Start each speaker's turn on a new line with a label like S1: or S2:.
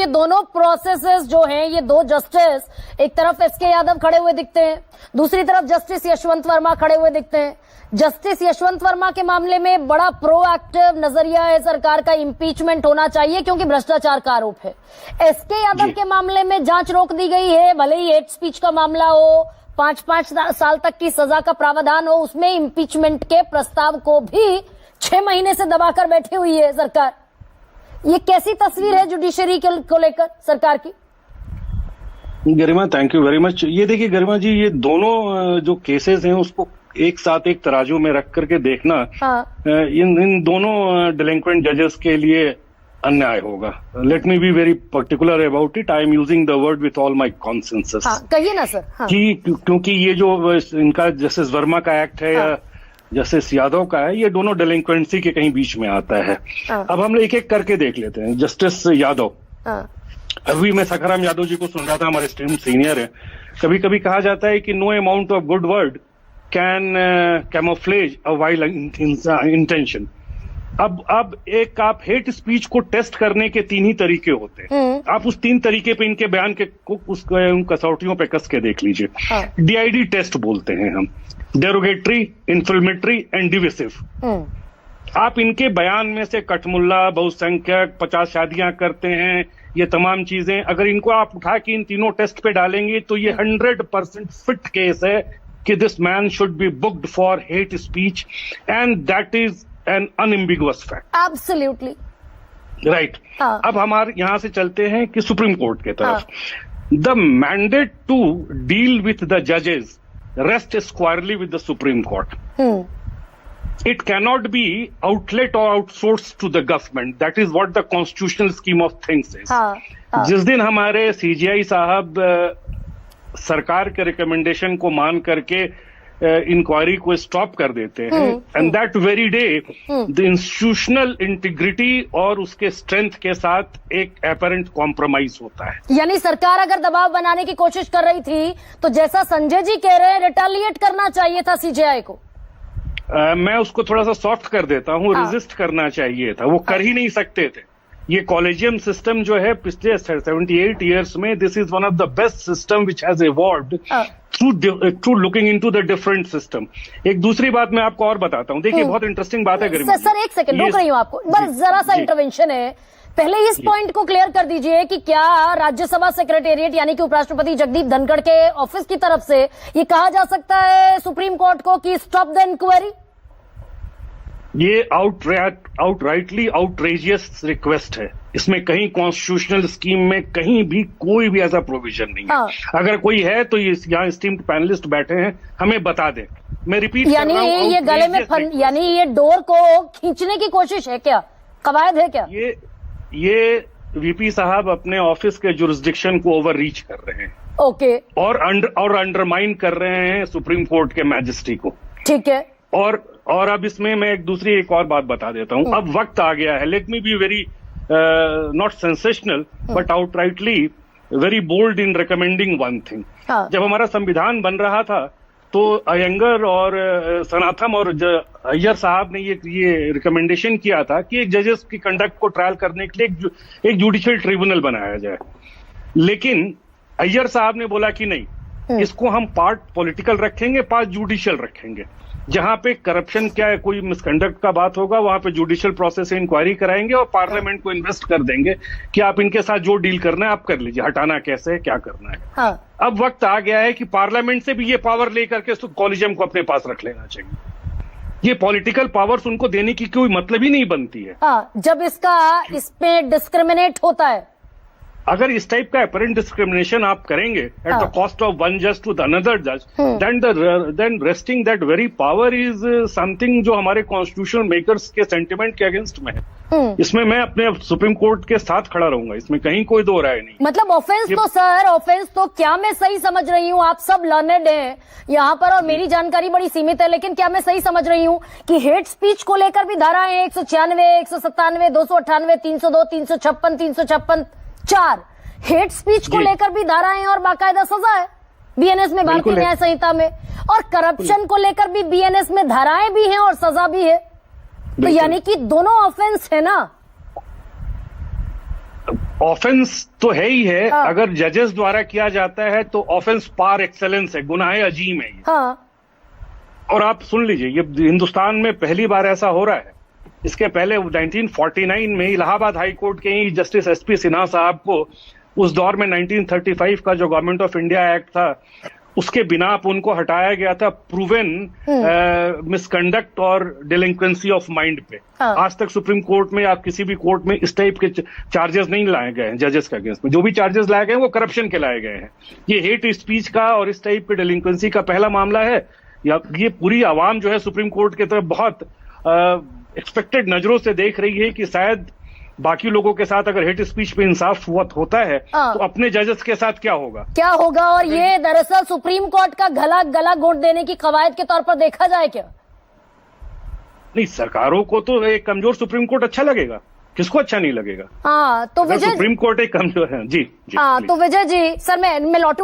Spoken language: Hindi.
S1: ये दोनों प्रोसेसेस जो हैं, ये दो जस्टिस, एक तरफ एसके यादव खड़े हुए दिखते हैं, दूसरी तरफ जस्टिस यशवंत वर्मा खड़े हुए दिखते हैं। जस्टिस यशवंत वर्मा के मामले में बड़ा प्रोएक्टिव नजरिया है सरकार का, इंपीचमेंट होना चाहिए क्योंकि भ्रष्टाचार का आरोप है। एसके यादव के मामले में जांच रोक दी गई है, भले ही हेट स्पीच का मामला हो, 5-5 साल तक की सजा का प्रावधान हो, उसमें इंपीचमेंट के प्रस्ताव को भी 6 महीने से दबाकर बैठी हुई है सरकार। ये कैसी तस्वीर है जुडिशरी को लेकर सरकार की?
S2: गरिमा, थैंक यू वेरी मच। ये देखिए गरिमा जी, ये दोनों जो केसेस हैं उसको एक साथ एक तराजू में रख करके देखना, इन दोनों डिलिंक्वेंट जजेस के लिए अन्याय होगा। Late me be very particular about it. I am using the word with all my consensus.
S1: कहिए ना सर।
S2: क्योंकि ये जो इनका जस्टिस वर्मा का एक्ट है या जस्टिस यादव का है, ये दोनों डिलिंक्वेंसी के कहीं बीच में आता है। अब हम एक एक करके देख लेते हैं। जस्टिस यादव, अभी मैं सखाराम यादव जी को सुन रहा था, हमारे स्ट्रीम सीनियर है। कभी कभी कहा जाता है कि no amount of good word can camouflage a vile intention. अब आप हेट स्पीच को टेस्ट करने के 3 ही तरीके होते हैं। आप उस 3 तरीके पे इनके बयान के उन कसौटियों पे कस के देख लीजिए। DID टेस्ट बोलते हैं हम, डेरोगेटरी, इन्फ्लेमेटरी एंड डिविसिव। आप इनके बयान में से कठमुल्ला, बहुसंख्यक, 50 शादियां करते हैं, ये तमाम चीजें अगर इनको आप उठा के इन तीनों टेस्ट पे डालेंगे तो ये 100% फिट केस है कि this man should be booked for hate speech and that is an unambiguous fact.
S1: Absolutely
S2: right. अब हमारे यहां से चलते हैं कि सुप्रीम कोर्ट के तरफ। The mandate to deal with the जजेस rest squarely with the Supreme Court. It cannot be outlet or outsourced to the government. That is what the constitutional scheme of things is. जिस दिन हमारे CJI साहब सरकार के रिकमेंडेशन को मान करके इंक्वायरी को स्टॉप कर देते हैं, and that very day the institutional integrity और उसके स्ट्रेंथ के साथ एक एपरेंट कॉम्प्रोमाइज होता है।
S1: यानी सरकार अगर दबाव बनाने की कोशिश कर रही थी तो जैसा संजय जी कह रहे हैं, रिटेलिएट करना चाहिए था CJI को।
S2: मैं उसको थोड़ा सा सॉफ्ट कर देता हूँ, रेजिस्ट करना चाहिए था, वो कर ही नहीं सकते थे। ये कॉलेजियम सिस्टम जो है पिछले 78 इयर्स में, this is one of the best system which has evolved through looking into the different system. एक दूसरी बात मैं आपको और बताता हूँ, देखिए बहुत इंटरेस्टिंग बात है गरिमा।
S1: सर एक सेकंड रोक रही हूँ आपको, बस जरा सा इंटरवेंशन है। पहले इस पॉइंट को क्लियर कर दीजिए कि क्या राज्यसभा सेक्रेटेरिएट यानी कि उपराष्ट्रपति जगदीप धनखड़ के ऑफिस की तरफ से ये कहा जा सकता है सुप्रीम कोर्ट को कि स्टॉप द इंक्वायरी?
S2: ये आउटराइटली आउटरेजियस रिक्वेस्ट है। इसमें कहीं कॉन्स्टिट्यूशनल स्कीम में कहीं भी कोई भी ऐसा प्रोविजन नहीं है। अगर कोई है तो ये यहाँ स्टीम्ड पैनलिस्ट बैठे हैं, हमें बता दें। मैं रिपीट कर रहा हूं,
S1: ये गले में यानी ये डोर को खींचने की कोशिश है क्या? कवायद है क्या?
S2: ये VP साहब अपने ऑफिस के जुरिस्डिक्शन को ओवर रीच कर रहे हैं।
S1: ओके।
S2: और अंडरमाइन कर रहे हैं सुप्रीम कोर्ट के मैजिस्ट्री को।
S1: ठीक है।
S2: और अब इसमें मैं एक और बात बता देता हूं। अब वक्त आ गया है, let me be very not sensational but outrightly very bold in recommending one thing. जब हमारा संविधान बन रहा था तो अयंगर और सनाथम और अय्यर साहब ने ये रिकमेंडेशन किया था कि एक जजेस की कंडक्ट को ट्रायल करने के लिए एक जुडिशियल ट्रिब्यूनल बनाया जाए। लेकिन अय्यर साहब ने बोला कि नहीं, इसको हम पार्ट पॉलिटिकल रखेंगे, पार्ट जुडिशियल रखेंगे। जहां पे करप्शन क्या है, कोई मिसकंडक्ट का बात होगा, वहां पे जुडिशियल प्रोसेस से इंक्वायरी कराएंगे और पार्लियामेंट को इन्वेस्ट कर देंगे कि आप इनके साथ जो डील करना है आप कर लीजिए, हटाना कैसे है, क्या करना है। अब वक्त आ गया है कि पार्लियामेंट से भी ये पावर लेकर के कॉलेजियम को अपने पास रख लेना चाहिए। ये पॉलिटिकल पावर्स उनको देने की कोई मतलब ही नहीं बनती है।
S1: जब इसमें डिस्क्रिमिनेट होता है,
S2: अगर इस टाइप का अपरेंट डिस्क्रिमिनेशन आप करेंगे at the cost of one जज टू द अनदर जज, then resting that very power is something जो हमारे कॉन्स्टिट्यूशनल मेकर्स के सेंटिमेंट के अगेंस्ट में है। इसमें मैं अपने सुप्रीम कोर्ट के साथ खड़ा रहूंगा, इसमें कहीं कोई दो राय नहीं।
S1: मतलब ऑफेंस तो सर, ऑफेंस तो क्या मैं सही समझ रही हूँ, आप सब लर्नेड हैं यहाँ पर और मेरी जानकारी बड़ी सीमित है, लेकिन क्या मैं सही समझ रही हूँ कि हेट स्पीच को लेकर भी धाराएं 196, 197, 298, 302, 356, 356 4 हेट स्पीच को लेकर भी धाराएं और बाकायदा सजा है BNS में, भारतीय न्याय संहिता में, और करप्शन को लेकर भी BNS में धाराएं भी हैं और सजा भी है। तो यानी कि दोनों ऑफेंस है ना।
S2: ऑफेंस तो है ही है।
S1: हाँ।
S2: अगर जजेस द्वारा किया जाता है तो ऑफेंस पार एक्सेलेंस है, गुनाह अजीम है ये।
S1: हाँ
S2: और आप सुन लीजिए, ये हिंदुस्तान में पहली बार ऐसा हो रहा है। इसके पहले 1949 में इलाहाबाद हाई कोर्ट के ही जस्टिस एसपी सिन्हा साहब को उस दौर में 1935 का जो गवर्नमेंट ऑफ इंडिया एक्ट था उसके बिना पर उनको हटाया गया था प्रूवन मिसकंडक्ट और डिलिंक्वेंसी ऑफ माइंड पे।
S1: हाँ।
S2: आज तक सुप्रीम कोर्ट में या किसी भी कोर्ट में इस टाइप के चार्जेस नहीं लाए गए हैं जजेस के अगेंस्ट में। जो भी चार्जेस लाए गए हैं वो करप्शन के लाए गए हैं। ये हेट स्पीच का और इस टाइप के डिलिंक्वेंसी का पहला मामला है। या ये पूरी आवाम जो है सुप्रीम कोर्ट की तरफ बहुत एक्सपेक्टेड नजरों से देख रही है कि शायद बाकी लोगों के साथ अगर हेट स्पीच पे इंसाफ होता है तो अपने जजेस के साथ क्या होगा।
S1: और ये दरअसल सुप्रीम कोर्ट का गला घोंट देने की कवायद के तौर पर देखा जाए क्या?
S2: नहीं, सरकारों को तो एक कमजोर सुप्रीम कोर्ट अच्छा लगेगा, किसको अच्छा नहीं लगेगा।
S1: हाँ तो विजय,
S2: सुप्रीम कोर्ट एक कमजोर है। जी
S1: हाँ तो विजय जी, सर मैं लौटूंगी